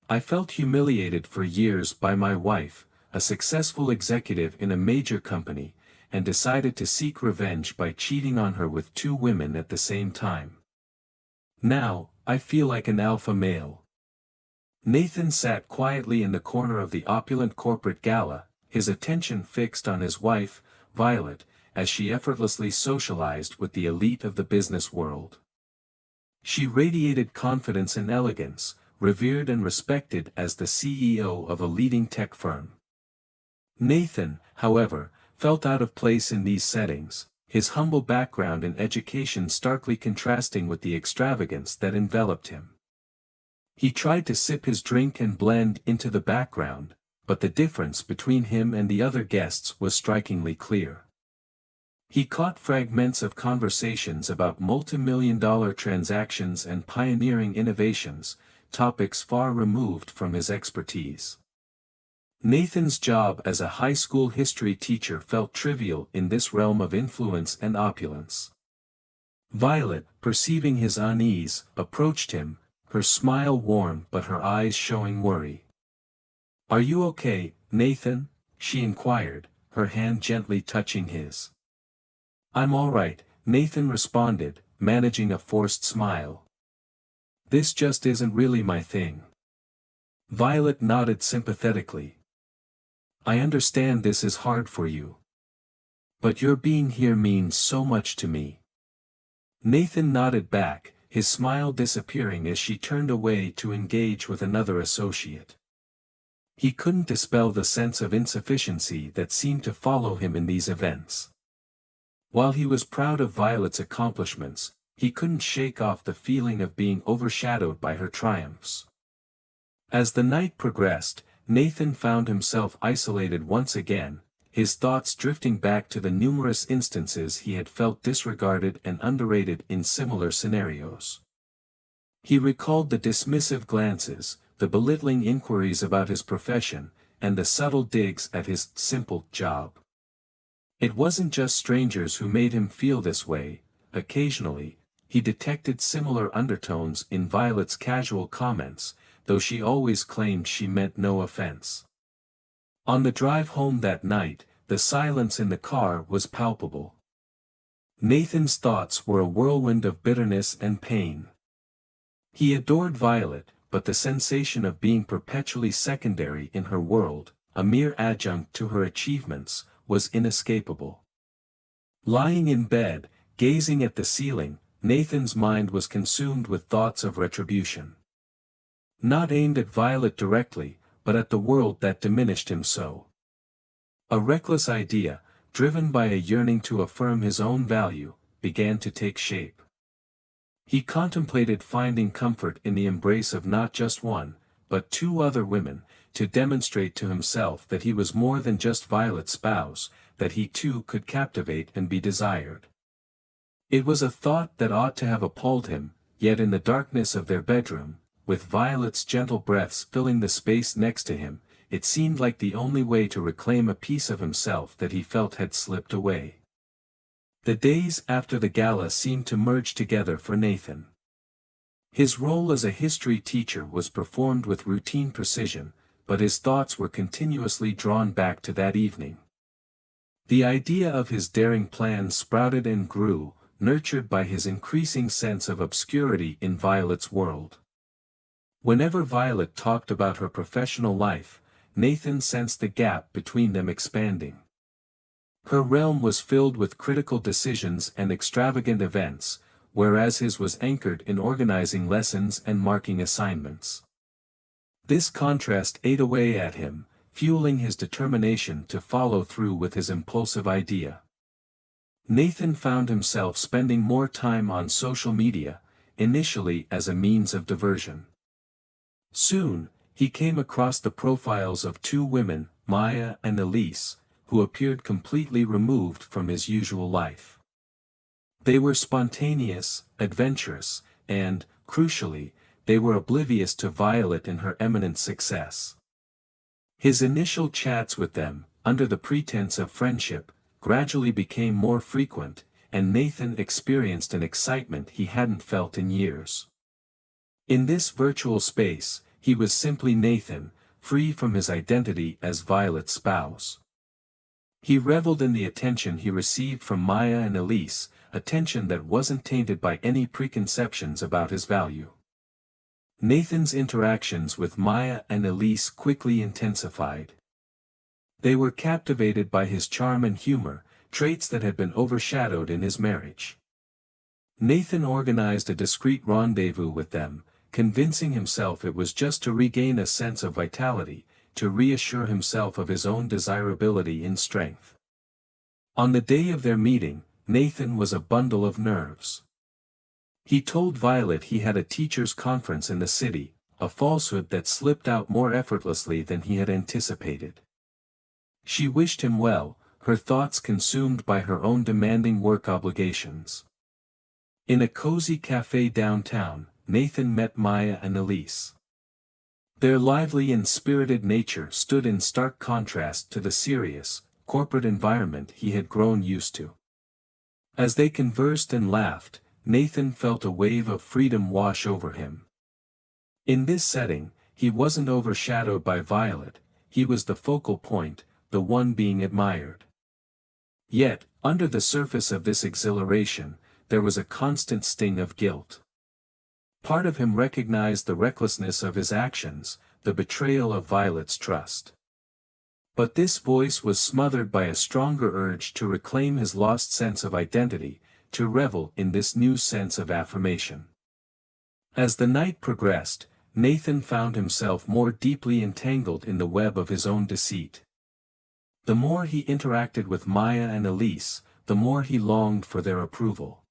I felt humiliated for years by my wife, a successful executive in a major company, and decided to seek revenge by cheating on her with two women at the same time. Now, I feel like an alpha male. Nathan sat quietly in the corner of the opulent corporate gala, his attention fixed on his wife, Violet, as she effortlessly socialized with the elite of the business world. She radiated confidence and elegance, revered and respected as the CEO of a leading tech firm. Nathan, however, felt out of place in these settings, his humble background and education starkly contrasting with the extravagance that enveloped him. He tried to sip his drink and blend into the background, but the difference between him and the other guests was strikingly clear. He caught fragments of conversations about multi-million-dollar transactions and pioneering innovations, topics far removed from his expertise. Nathan's job as a high school history teacher felt trivial in this realm of influence and opulence. Violet, perceiving his unease, approached him, her smile warm but her eyes showing worry. "Are you okay, Nathan?" she inquired, her hand gently touching his. "I'm all right," Nathan responded, managing a forced smile. "This just isn't really my thing." Violet nodded sympathetically. "I understand this is hard for you. But your being here means so much to me." Nathan nodded back, his smile disappearing as she turned away to engage with another associate. He couldn't dispel the sense of insufficiency that seemed to follow him in these events. While he was proud of Violet's accomplishments, he couldn't shake off the feeling of being overshadowed by her triumphs. As the night progressed, Nathan found himself isolated once again, his thoughts drifting back to the numerous instances he had felt disregarded and underrated in similar scenarios. He recalled the dismissive glances, the belittling inquiries about his profession, and the subtle digs at his simple job. It wasn't just strangers who made him feel this way. Occasionally, he detected similar undertones in Violet's casual comments, though she always claimed she meant no offense. On the drive home that night, the silence in the car was palpable. Nathan's thoughts were a whirlwind of bitterness and pain. He adored Violet, but the sensation of being perpetually secondary in her world, a mere adjunct to her achievements, was inescapable. Lying in bed, gazing at the ceiling, Nathan's mind was consumed with thoughts of retribution. Not aimed at Violet directly, but at the world that diminished him so. A reckless idea, driven by a yearning to affirm his own value, began to take shape. He contemplated finding comfort in the embrace of not just one, but two other women, to demonstrate to himself that he was more than just Violet's spouse, that he too could captivate and be desired. It was a thought that ought to have appalled him, yet in the darkness of their bedroom, with Violet's gentle breaths filling the space next to him, it seemed like the only way to reclaim a piece of himself that he felt had slipped away. The days after the gala seemed to merge together for Nathan. His role as a history teacher was performed with routine precision, but his thoughts were continuously drawn back to that evening. The idea of his daring plan sprouted and grew, nurtured by his increasing sense of obscurity in Violet's world. Whenever Violet talked about her professional life, Nathan sensed the gap between them expanding. Her realm was filled with critical decisions and extravagant events, whereas his was anchored in organizing lessons and marking assignments. This contrast ate away at him, fueling his determination to follow through with his impulsive idea. Nathan found himself spending more time on social media, initially as a means of diversion. Soon, he came across the profiles of two women, Maya and Elise, who appeared completely removed from his usual life. They were spontaneous, adventurous, and, crucially, they were oblivious to Violet and her eminent success. His initial chats with them, under the pretense of friendship, gradually became more frequent, and Nathan experienced an excitement he hadn't felt in years. In this virtual space, he was simply Nathan, free from his identity as Violet's spouse. He reveled in the attention he received from Maya and Elise, attention that wasn't tainted by any preconceptions about his value. Nathan's interactions with Maya and Elise quickly intensified. They were captivated by his charm and humor, traits that had been overshadowed in his marriage. Nathan organized a discreet rendezvous with them, convincing himself it was just to regain a sense of vitality, to reassure himself of his own desirability and strength. On the day of their meeting, Nathan was a bundle of nerves. He told Violet he had a teachers' conference in the city, a falsehood that slipped out more effortlessly than he had anticipated. She wished him well, her thoughts consumed by her own demanding work obligations. In a cozy cafe downtown, Nathan met Maya and Elise. Their lively and spirited nature stood in stark contrast to the serious, corporate environment he had grown used to. As they conversed and laughed, Nathan felt a wave of freedom wash over him. In this setting, he wasn't overshadowed by Violet, he was the focal point, the one being admired. Yet, under the surface of this exhilaration, there was a constant sting of guilt. Part of him recognized the recklessness of his actions, the betrayal of Violet's trust. But this voice was smothered by a stronger urge to reclaim his lost sense of identity, to revel in this new sense of affirmation. As the night progressed, Nathan found himself more deeply entangled in the web of his own deceit. The more he interacted with Maya and Elise, the more he longed for their approval.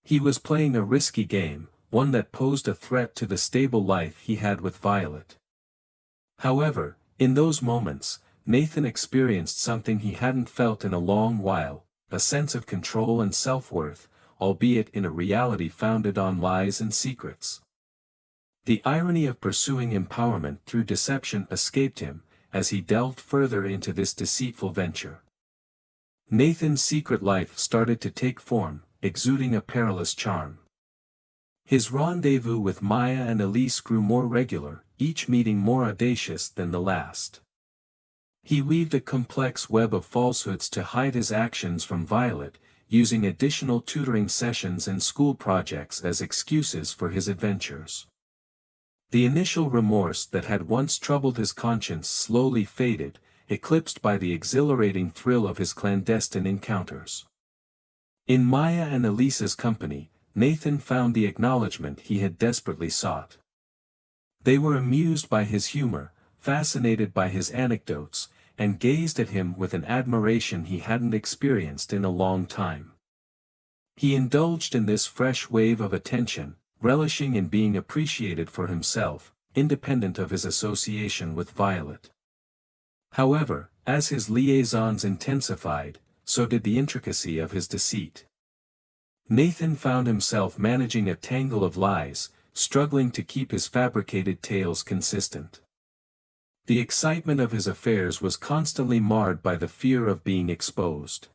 He was playing a risky game, one that posed a threat to the stable life he had with Violet. However, in those moments, Nathan experienced something he hadn't felt in a long while, a sense of control and self-worth, albeit in a reality founded on lies and secrets. The irony of pursuing empowerment through deception escaped him, as he delved further into this deceitful venture. Nathan's secret life started to take form, exuding a perilous charm. His rendezvous with Maya and Elise grew more regular, each meeting more audacious than the last. He weaved a complex web of falsehoods to hide his actions from Violet, using additional tutoring sessions and school projects as excuses for his adventures. The initial remorse that had once troubled his conscience slowly faded, eclipsed by the exhilarating thrill of his clandestine encounters. In Maya and Elise's company, Nathan found the acknowledgement he had desperately sought. They were amused by his humor, fascinated by his anecdotes, and gazed at him with an admiration he hadn't experienced in a long time. He indulged in this fresh wave of attention, relishing in being appreciated for himself, independent of his association with Violet. However, as his liaisons intensified, so did the intricacy of his deceit. Nathan found himself managing a tangle of lies, struggling to keep his fabricated tales consistent. The excitement of his affairs was constantly marred by the fear of being exposed.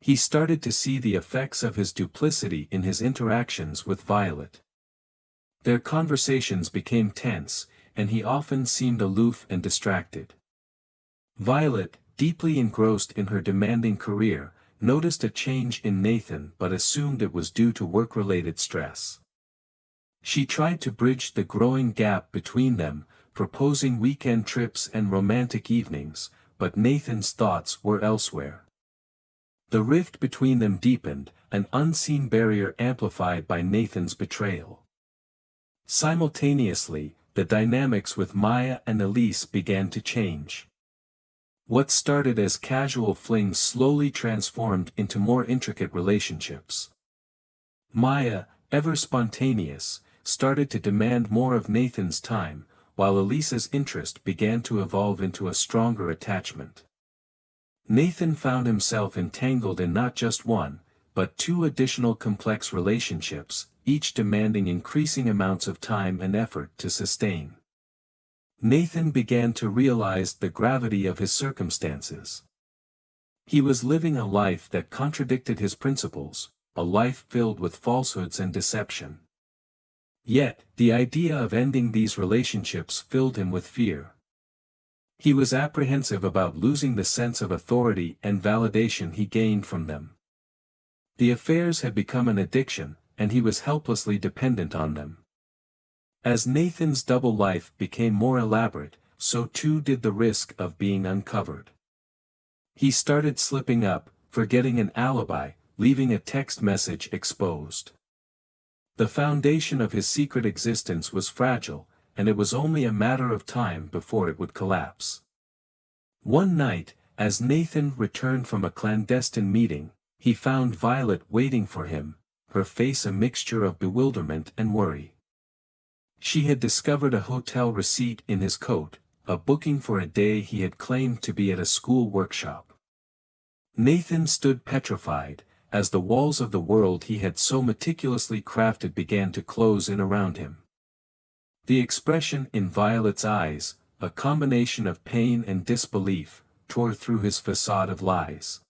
He started to see the effects of his duplicity in his interactions with Violet. Their conversations became tense, and he often seemed aloof and distracted. Violet, deeply engrossed in her demanding career, noticed a change in Nathan but assumed it was due to work-related stress. She tried to bridge the growing gap between them, proposing weekend trips and romantic evenings, but Nathan's thoughts were elsewhere. The rift between them deepened, an unseen barrier amplified by Nathan's betrayal. Simultaneously, the dynamics with Maya and Elise began to change. What started as casual flings slowly transformed into more intricate relationships. Maya, ever spontaneous, started to demand more of Nathan's time, while Elise's interest began to evolve into a stronger attachment. Nathan found himself entangled in not just one, but two additional complex relationships, each demanding increasing amounts of time and effort to sustain. Nathan began to realize the gravity of his circumstances. He was living a life that contradicted his principles, a life filled with falsehoods and deception. Yet, the idea of ending these relationships filled him with fear. He was apprehensive about losing the sense of authority and validation he gained from them. The affairs had become an addiction, and he was helplessly dependent on them. As Nathan's double life became more elaborate, so too did the risk of being uncovered. He started slipping up, forgetting an alibi, leaving a text message exposed. The foundation of his secret existence was fragile, and it was only a matter of time before it would collapse. One night, as Nathan returned from a clandestine meeting, he found Violet waiting for him, her face a mixture of bewilderment and worry. She had discovered a hotel receipt in his coat, a booking for a day he had claimed to be at a school workshop. Nathan stood petrified, as the walls of the world he had so meticulously crafted began to close in around him. The expression in Violet's eyes, a combination of pain and disbelief, tore through his facade of lies.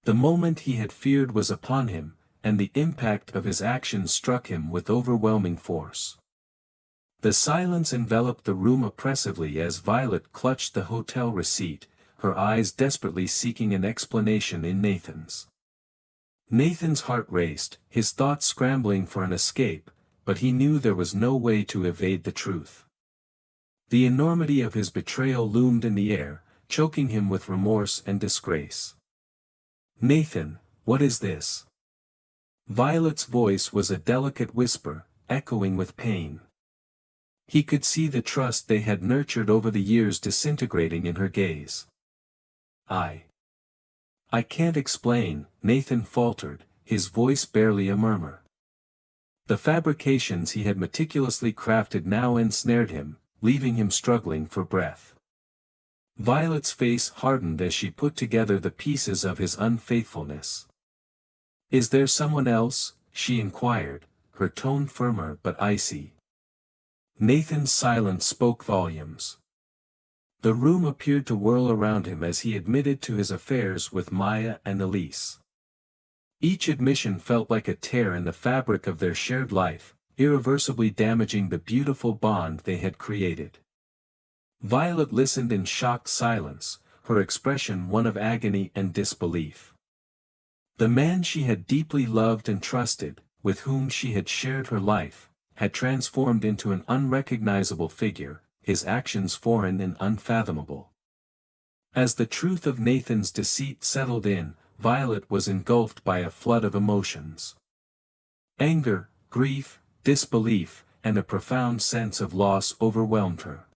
The moment he had feared was upon him, and the impact of his actions struck him with overwhelming force. The silence enveloped the room oppressively as Violet clutched the hotel receipt, her eyes desperately seeking an explanation in Nathan's. Nathan's heart raced, his thoughts scrambling for an escape, but he knew there was no way to evade the truth. The enormity of his betrayal loomed in the air, choking him with remorse and disgrace. "Nathan, what is this?" Violet's voice was a delicate whisper, echoing with pain. He could see the trust they had nurtured over the years disintegrating in her gaze. I can't explain," Nathan faltered, his voice barely a murmur. The fabrications he had meticulously crafted now ensnared him, leaving him struggling for breath. Violet's face hardened as she put together the pieces of his unfaithfulness. "Is there someone else?" she inquired, her tone firmer but icy. Nathan's silence spoke volumes. The room appeared to whirl around him as he admitted to his affairs with Maya and Elise. Each admission felt like a tear in the fabric of their shared life, irreversibly damaging the beautiful bond they had created. Violet listened in shocked silence, her expression one of agony and disbelief. The man she had deeply loved and trusted, with whom she had shared her life, had transformed into an unrecognizable figure, his actions foreign and unfathomable. As the truth of Nathan's deceit settled in, Violet was engulfed by a flood of emotions. Anger, grief, disbelief, and a profound sense of loss overwhelmed her.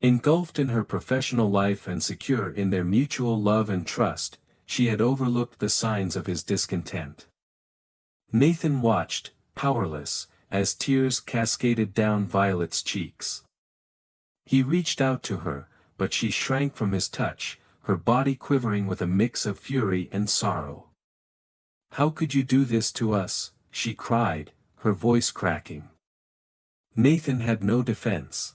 Engulfed in her professional life and secure in their mutual love and trust, she had overlooked the signs of his discontent. Nathan watched, powerless, as tears cascaded down Violet's cheeks. He reached out to her, but she shrank from his touch, her body quivering with a mix of fury and sorrow. "How could you do this to us?" she cried, her voice cracking. Nathan had no defense.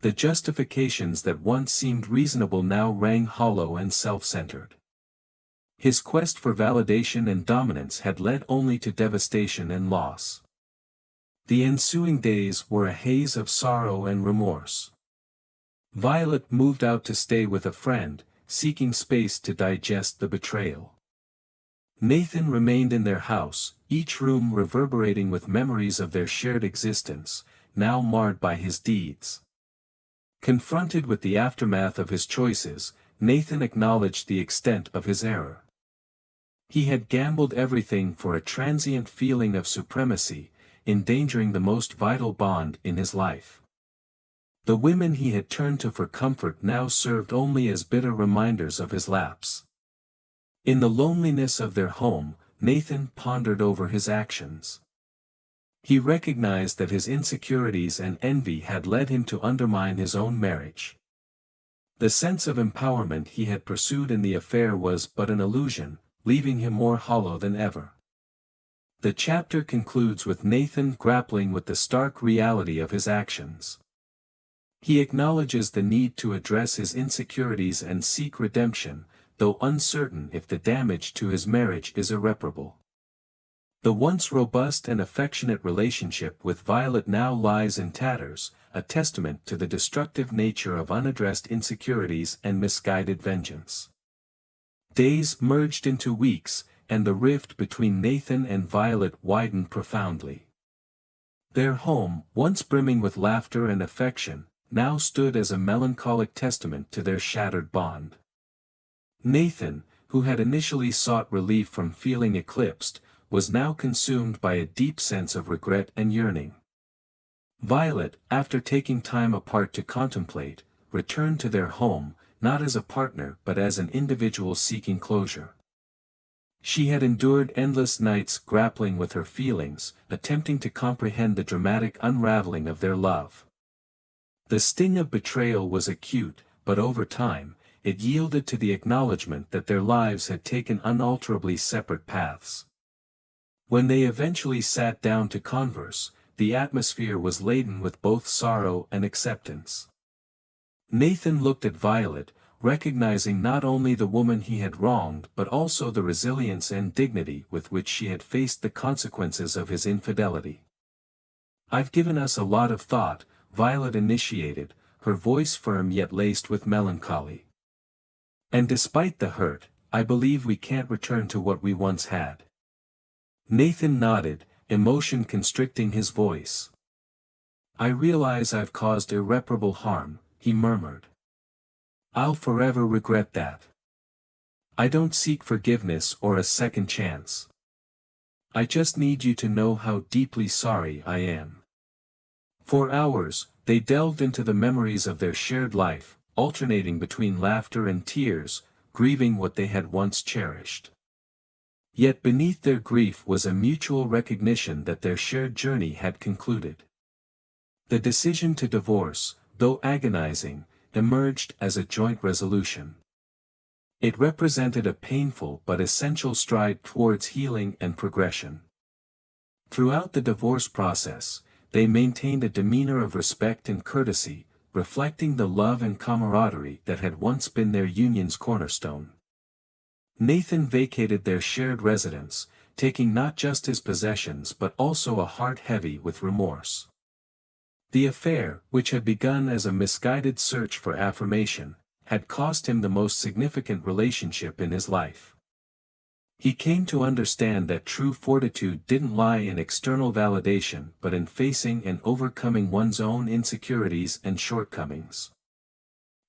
The justifications that once seemed reasonable now rang hollow and self-centered. His quest for validation and dominance had led only to devastation and loss. The ensuing days were a haze of sorrow and remorse. Violet moved out to stay with a friend, seeking space to digest the betrayal. Nathan remained in their house, each room reverberating with memories of their shared existence, now marred by his deeds. Confronted with the aftermath of his choices, Nathan acknowledged the extent of his error. He had gambled everything for a transient feeling of supremacy, endangering the most vital bond in his life. The women he had turned to for comfort now served only as bitter reminders of his lapse. In the loneliness of their home, Nathan pondered over his actions. He recognized that his insecurities and envy had led him to undermine his own marriage. The sense of empowerment he had pursued in the affair was but an illusion, leaving him more hollow than ever. The chapter concludes with Nathan grappling with the stark reality of his actions. He acknowledges the need to address his insecurities and seek redemption, though uncertain if the damage to his marriage is irreparable. The once robust and affectionate relationship with Violet now lies in tatters, a testament to the destructive nature of unaddressed insecurities and misguided vengeance. Days merged into weeks, and the rift between Nathan and Violet widened profoundly. Their home, once brimming with laughter and affection, now stood as a melancholic testament to their shattered bond. Nathan, who had initially sought relief from feeling eclipsed, was now consumed by a deep sense of regret and yearning. Violet, after taking time apart to contemplate, returned to their home, not as a partner but as an individual seeking closure. She had endured endless nights grappling with her feelings, attempting to comprehend the dramatic unraveling of their love. The sting of betrayal was acute, but over time, it yielded to the acknowledgement that their lives had taken unalterably separate paths. When they eventually sat down to converse, the atmosphere was laden with both sorrow and acceptance. Nathan looked at Violet, recognizing not only the woman he had wronged but also the resilience and dignity with which she had faced the consequences of his infidelity. "I've given us a lot of thought," Violet initiated, her voice firm yet laced with melancholy. "And despite the hurt, I believe we can't return to what we once had." Nathan nodded, emotion constricting his voice. "I realize I've caused irreparable harm," he murmured. "I'll forever regret that. I don't seek forgiveness or a second chance. I just need you to know how deeply sorry I am." For hours, they delved into the memories of their shared life, alternating between laughter and tears, grieving what they had once cherished. Yet beneath their grief was a mutual recognition that their shared journey had concluded. The decision to divorce, though agonizing, emerged as a joint resolution. It represented a painful but essential stride towards healing and progression. Throughout the divorce process, they maintained a demeanor of respect and courtesy, reflecting the love and camaraderie that had once been their union's cornerstone. Nathan vacated their shared residence, taking not just his possessions but also a heart heavy with remorse. The affair, which had begun as a misguided search for affirmation, had cost him the most significant relationship in his life. He came to understand that true fortitude didn't lie in external validation but in facing and overcoming one's own insecurities and shortcomings.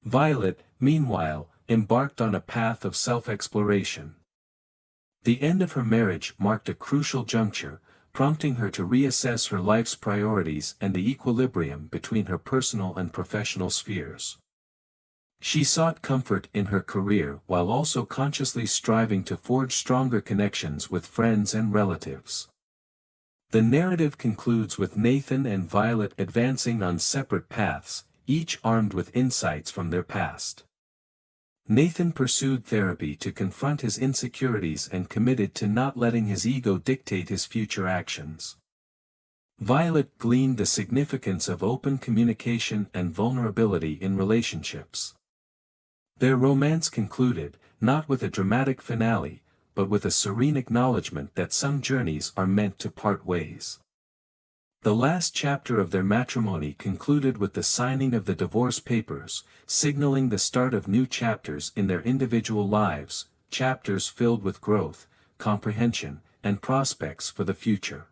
Violet, meanwhile, embarked on a path of self-exploration. The end of her marriage marked a crucial juncture, prompting her to reassess her life's priorities and the equilibrium between her personal and professional spheres. She sought comfort in her career while also consciously striving to forge stronger connections with friends and relatives. The narrative concludes with Nathan and Violet advancing on separate paths, each armed with insights from their past. Nathan pursued therapy to confront his insecurities and committed to not letting his ego dictate his future actions. Violet gleaned the significance of open communication and vulnerability in relationships. Their romance concluded, not with a dramatic finale, but with a serene acknowledgement that some journeys are meant to part ways. The last chapter of their matrimony concluded with the signing of the divorce papers, signaling the start of new chapters in their individual lives, chapters filled with growth, comprehension, and prospects for the future.